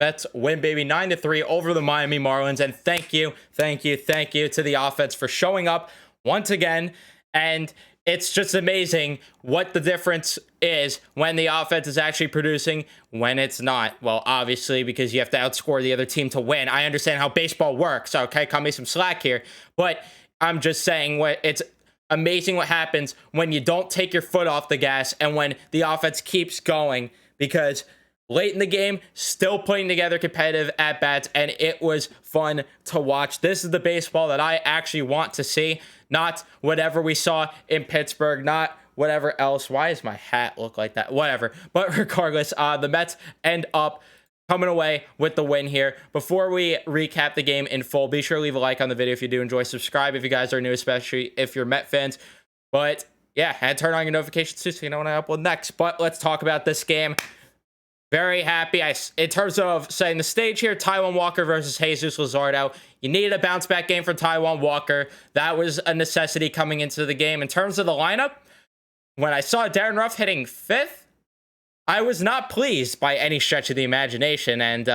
Mets win, baby, 9-3 over the Miami Marlins. And thank you to the offense for showing up once again. And it's just amazing what the difference is when the offense is actually producing, when it's not. Well, obviously, because you have to outscore the other team to win. I understand how baseball works. Okay, cut me some slack here. But I'm just saying it's amazing what happens when you don't take your foot off the gas and when the offense keeps going, because late in the game, still putting together competitive at-bats, and it was fun to watch. This is the baseball that I actually want to see, not whatever we saw in Pittsburgh, not whatever else. Why does my hat look like that? Whatever. But regardless, the Mets end up coming away with the win here. Before we recap the game in full, be sure to leave a like on the video if you do enjoy. Subscribe if you guys are new, especially if you're Met fans. But yeah, and turn on your notifications too so you know when I upload next. But let's talk about this game. Very happy. In terms of setting the stage here, Taijuan Walker versus Jesus Luzardo. You needed a bounce back game from Taijuan Walker. That was a necessity coming into the game. In terms of the lineup, when I saw Darren Ruff hitting 5th, I was not pleased by any stretch of the imagination. And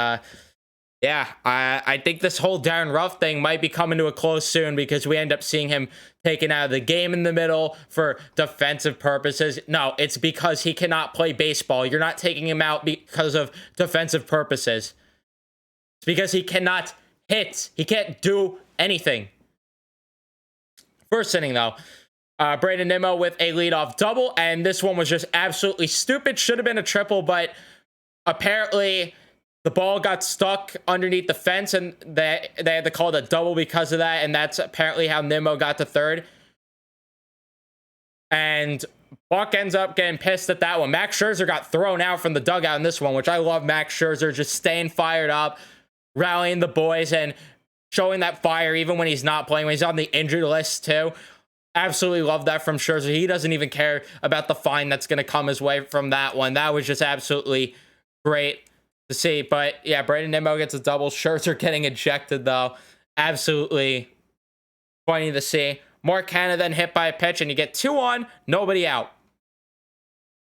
yeah, I think this whole Darren Ruff thing might be coming to a close soon, because we end up seeing him taken out of the game in the middle for defensive purposes. No, it's because he cannot play baseball. You're not taking him out because of defensive purposes. It's because he cannot hit. He can't do anything. First inning, though. Brandon Nimmo with a leadoff double, and this one was just absolutely stupid. Should have been a triple, but apparently the ball got stuck underneath the fence, and they had to call it a double because of that, and that's apparently how Nimmo got to third. And Buck ends up getting pissed at that one. Max Scherzer got thrown out from the dugout in this one, which I love. Max Scherzer just staying fired up, rallying the boys, and showing that fire even when he's not playing, when he's on the injured list too. Absolutely love that from Scherzer. He doesn't even care about the fine that's going to come his way from that one. That was just absolutely great to see. But yeah, Brandon Nimmo gets a double. Scherzer getting ejected, though. Absolutely funny to see. Mark Canha then hit by a pitch, and you get 2 on, nobody out.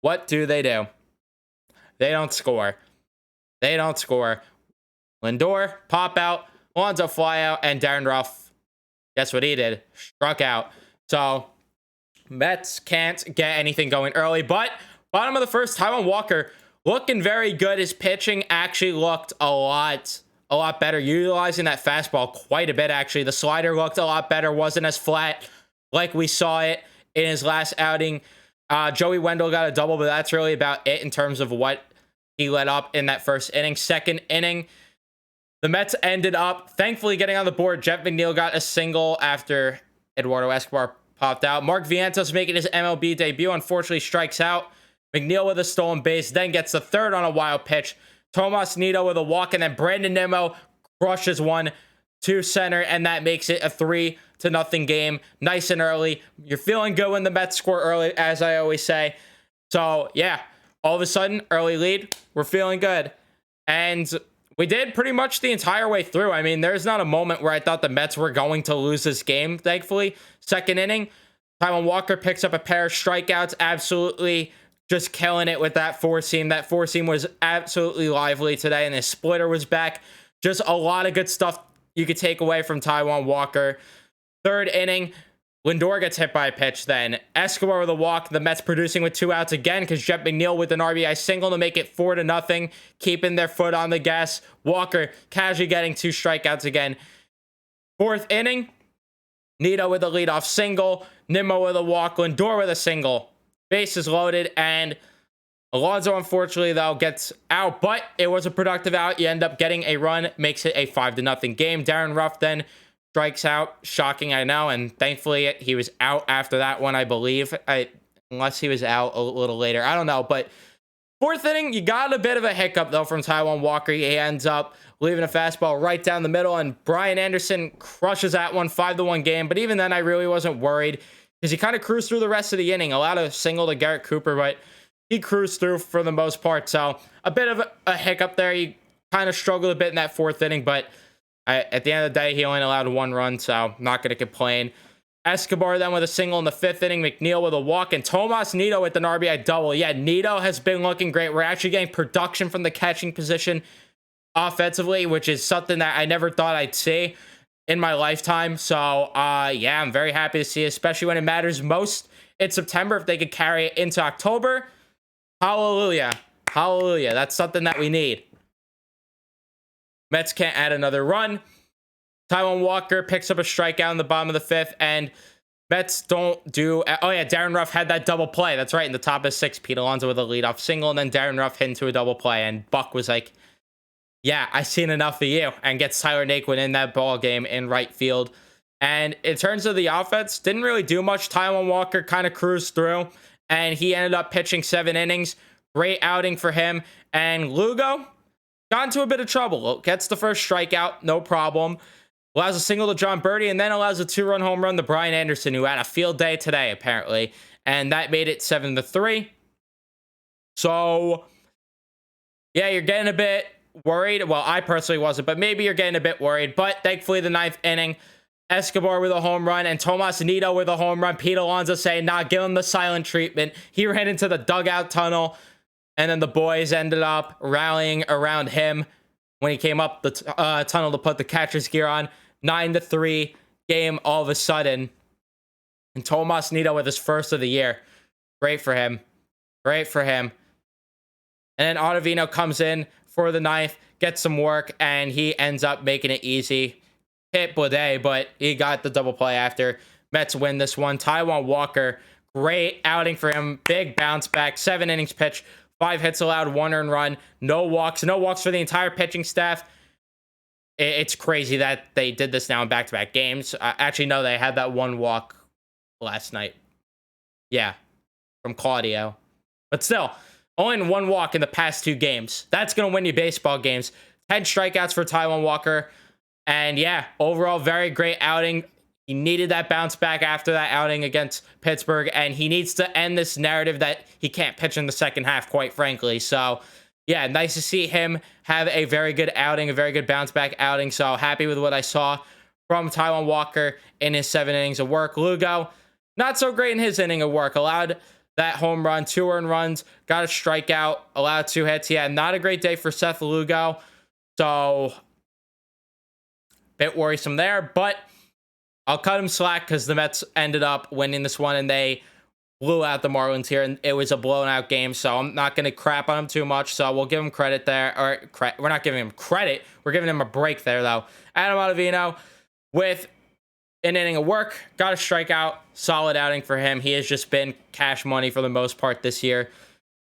What do? They don't score. They don't score. Lindor, pop out. Alonso fly out, and Darren Ruff, guess what he did? Struck out. So Mets can't get anything going early. But bottom of the first, Taijuan Walker looking very good. His pitching actually looked a lot better, utilizing that fastball quite a bit, actually. The slider looked a lot better, wasn't as flat like we saw it in his last outing. Joey Wendell got a double, but that's really about it in terms of what he let up in that first inning. Second inning, the Mets ended up thankfully getting on the board. Jeff McNeil got a single after Eduardo Escobar popped out. Mark Vientos making his MLB debut, unfortunately strikes out. McNeil with a stolen base, then gets the third on a wild pitch. Tomas Nido with a walk, and then Brandon Nimmo crushes one to center, and that makes it a 3-0 game. Nice and early. You're feeling good when the Mets score early, as I always say. So yeah, all of a sudden, early lead, we're feeling good. And we did pretty much the entire way through. I mean, there's not a moment where I thought the Mets were going to lose this game, thankfully. Second inning, Taijuan Walker picks up a pair of strikeouts, absolutely just killing it with that four-seam. That four-seam was absolutely lively today, and his splitter was back. Just a lot of good stuff you could take away from Taijuan Walker. Third inning, Lindor gets hit by a pitch then. Escobar with a walk. The Mets producing with 2 outs again, because Jeff McNeil with an RBI single to make it 4-0, keeping their foot on the gas. Walker casually getting 2 strikeouts again. Fourth inning, Nido with a leadoff single. Nimmo with a walk. Lindor with a single. Bases loaded, and Alonso, unfortunately, though, gets out, but it was a productive out. You end up getting a run, makes it a 5-0 game. Darren Ruff then strikes out. Shocking, I know, and thankfully he was out after that one, I believe. Unless he was out a little later. I don't know, but fourth inning, you got a bit of a hiccup, though, from Taijuan Walker. He ends up leaving a fastball right down the middle, and Brian Anderson crushes that one, 5-1 game. But even then, I really wasn't worried, because he kind of cruised through the rest of the inning. Allowed a single to Garrett Cooper, but he cruised through for the most part. So a bit of a hiccup there. He kind of struggled a bit in that fourth inning, but at the end of the day, he only allowed 1 run, so not going to complain. Escobar then with a single in the 5th inning. McNeil with a walk, and Tomas Nido with an RBI double. Yeah, Nido has been looking great. We're actually getting production from the catching position. offensively, which is something that I never thought I'd see in my lifetime. So, yeah, I'm very happy to see, especially when it matters most in September. If they could carry it into October, hallelujah. Hallelujah. That's something that we need. Mets can't add another run. Taijuan Walker picks up a strikeout in the bottom of the fifth, and Mets don't do... Oh, yeah, Darren Ruff had that double play. That's right, in the top of six. Pete Alonso with a leadoff single, and then Darren Ruff hit into a double play, and Buck was like, yeah, I seen enough of you, and gets Tyler Naquin in that ball game in right field. And in terms of the offense, didn't really do much. Taijuan Walker kind of cruised through, and he ended up pitching 7 innings. Great outing for him. And Lugo got into a bit of trouble. Gets the first strikeout, no problem. Allows a single to John Birdie, and then allows a 2-run home run to Brian Anderson, who had a field day today, apparently. And that made it 7-3. So, yeah, you're getting a bit worried. Well, I personally wasn't, but maybe you're getting a bit worried. But thankfully, the 9th inning, Escobar with a home run and Tomas Nido with a home run. Pete Alonso saying, nah, give him the silent treatment. He ran into the dugout tunnel, and then the boys ended up rallying around him when he came up the tunnel to put the catcher's gear on. 9-3 game all of a sudden. And Tomas Nido with his first of the year. Great for him. Great for him. And then Ottavino comes in for the 9th, gets some work, and he ends up making it easy. Hit Blade, but he got the double play after. Mets win this one. Taijuan Walker, great outing for him. Big bounce back. 7 innings pitched. 5 hits allowed, 1 earned run. No walks. No walks for the entire pitching staff. It's crazy that they did this now in back-to-back games. Actually, no, they had that 1 walk last night. Yeah, from Claudio. But still, only 1 walk in the past 2 games. That's going to win you baseball games. 10 strikeouts for Taijuan Walker. And yeah, overall, very great outing. He needed that bounce back after that outing against Pittsburgh, and he needs to end this narrative that he can't pitch in the second half, quite frankly. So, yeah, nice to see him have a very good outing, a very good bounce back outing. So, happy with what I saw from Taijuan Walker in his 7 innings of work. Lugo, not so great in his inning of work. Allowed that home run, 2 earned runs, got a strikeout, allowed 2 hits. Yeah, not a great day for Seth Lugo. So, bit worrisome there, but I'll cut him slack because the Mets ended up winning this one and they blew out the Marlins here, and it was a blown out game, so I'm not going to crap on him too much. So we'll give him credit there. Or we're not giving him credit. We're giving him a break there, though. Adam Ottavino with an inning of work, got a strikeout. Solid outing for him. He has just been cash money for the most part this year.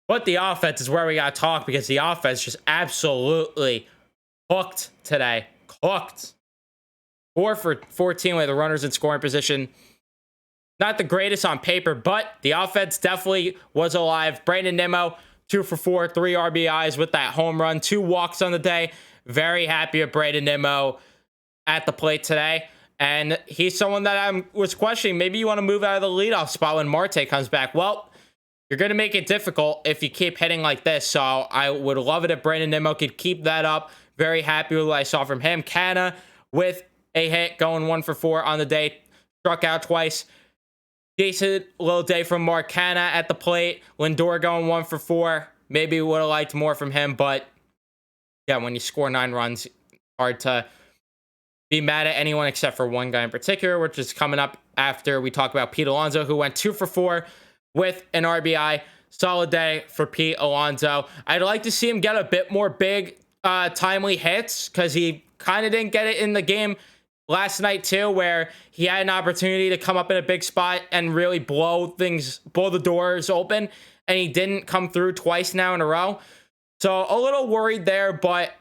But the offense is where we got to talk, because the offense just absolutely cooked today. Cooked. 4 for 14 with the runners in scoring position. Not the greatest on paper, but the offense definitely was alive. Brandon Nimmo, 2 for 4, 3 RBIs with that home run, 2 walks on the day. Very happy with Brandon Nimmo at the plate today. And he's someone that I was questioning. Maybe you want to move out of the leadoff spot when Marte comes back. Well, you're going to make it difficult if you keep hitting like this. So I would love it if Brandon Nimmo could keep that up. Very happy with what I saw from him. Canna with a hit, going 1 for 4 on the day. Struck out twice. Decent little day from Mark Canna at the plate. Lindor going 1 for 4. Maybe would have liked more from him, but yeah, when you score 9 runs, hard to be mad at anyone except for one guy in particular, which is coming up after we talk about Pete Alonso, who went 2 for 4 with an RBI. Solid day for Pete Alonso. I'd like to see him get a bit more big, timely hits, because he kind of didn't get it in the game last night too, where he had an opportunity to come up in a big spot and really blow the doors open, and he didn't come through twice now in a row. So a little worried there, but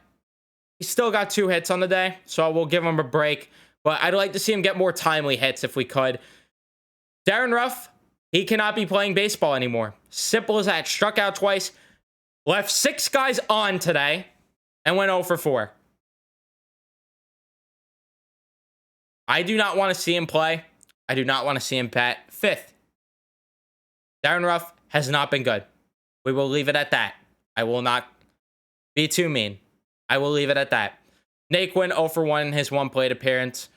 he still got 2 hits on the day, so we'll give him a break. But I'd like to see him get more timely hits if we could. Darren Ruff, he cannot be playing baseball anymore. Simple as that. Struck out twice, left 6 guys on today, and went 0 for 4. I do not want to see him play. I do not want to see him bat 5th. Darren Ruff has not been good. We will leave it at that. I will not be too mean. I will leave it at that. Naquin 0 for 1 in his 1 plate appearance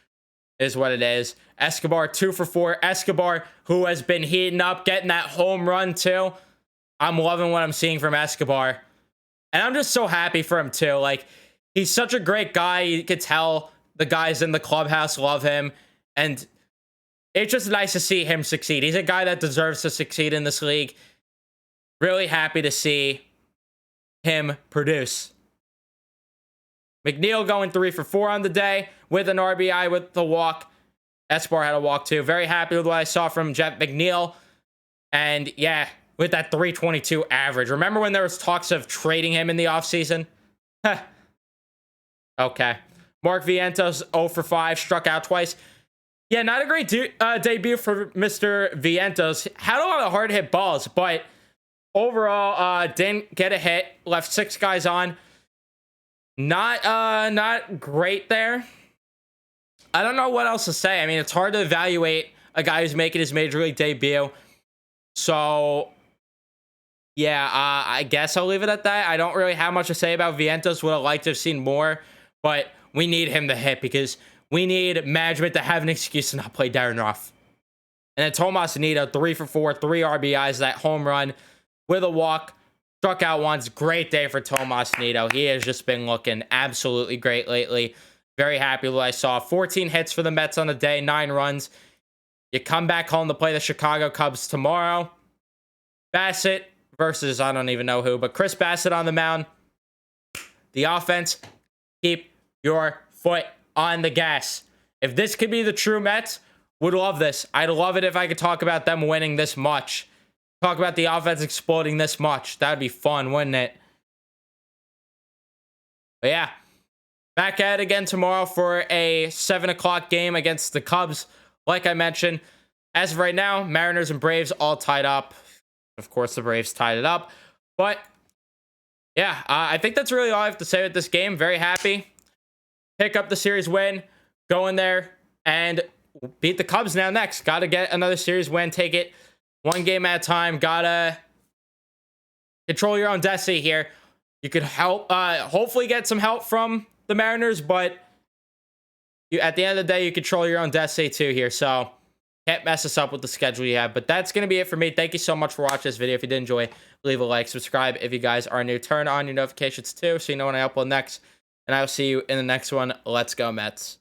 is what it is. Escobar 2 for 4. Escobar, who has been heating up, getting that home run too. I'm loving what I'm seeing from Escobar. And I'm just so happy for him too. Like, He's such a great guy. You could tell the guys in the clubhouse love him. And it's just nice to see him succeed. He's a guy that deserves to succeed in this league. Really happy to see him produce. McNeil going 3 for 4 on the day with an RBI with the walk. Esbar had a walk too. Very happy with what I saw from Jeff McNeil. And yeah, with that 322 average. Remember when there was talks of trading him in the offseason? Okay. Mark Vientos 0 for 5, struck out twice. Yeah, not a great debut for Mr. Vientos. Had a lot of hard hit balls, but overall, didn't get a hit. Left 6 guys on. Not great there. I don't know what else to say. I mean, it's hard to evaluate a guy who's making his major league debut. So, yeah, I guess I'll leave it at that. I don't really have much to say about Vientos. Would have liked to have seen more, but we need him to hit because we need management to have an excuse to not play Darren Ruff. And then Tomas Nido, 3 for 4, 3 RBIs, that home run with a walk. Struck out once. Great day for Tomas Nido. He has just been looking absolutely great lately. Very happy with what I saw. 14 hits for the Mets on the day, 9 runs. You come back home to play the Chicago Cubs tomorrow. Bassett versus I don't even know who, but Chris Bassett on the mound. The offense, keep your foot on the gas. If this could be the true Mets, would love this. I'd love it if I could talk about them winning this much. Talk about the offense exploding this much. That'd be fun, wouldn't it? But yeah, back at it again tomorrow for a 7 o'clock game against the Cubs. Like I mentioned, as of right now, Mariners and Braves all tied up. Of course, the Braves tied it up. But yeah, I think that's really all I have to say with this game. Very happy. Pick up the series win. Go in there and beat the Cubs now next. Got to get another series win. Take it one game at a time. Gotta control your own destiny here. You could help, hopefully get some help from the Mariners, but at the end of the day, you control your own destiny too here. So can't mess us up with the schedule you have. But that's going to be it for me. Thank you so much for watching this video. If you did enjoy, leave a like, subscribe if you guys are new. Turn on your notifications too so you know when I upload next. And I will see you in the next one. Let's go, Mets.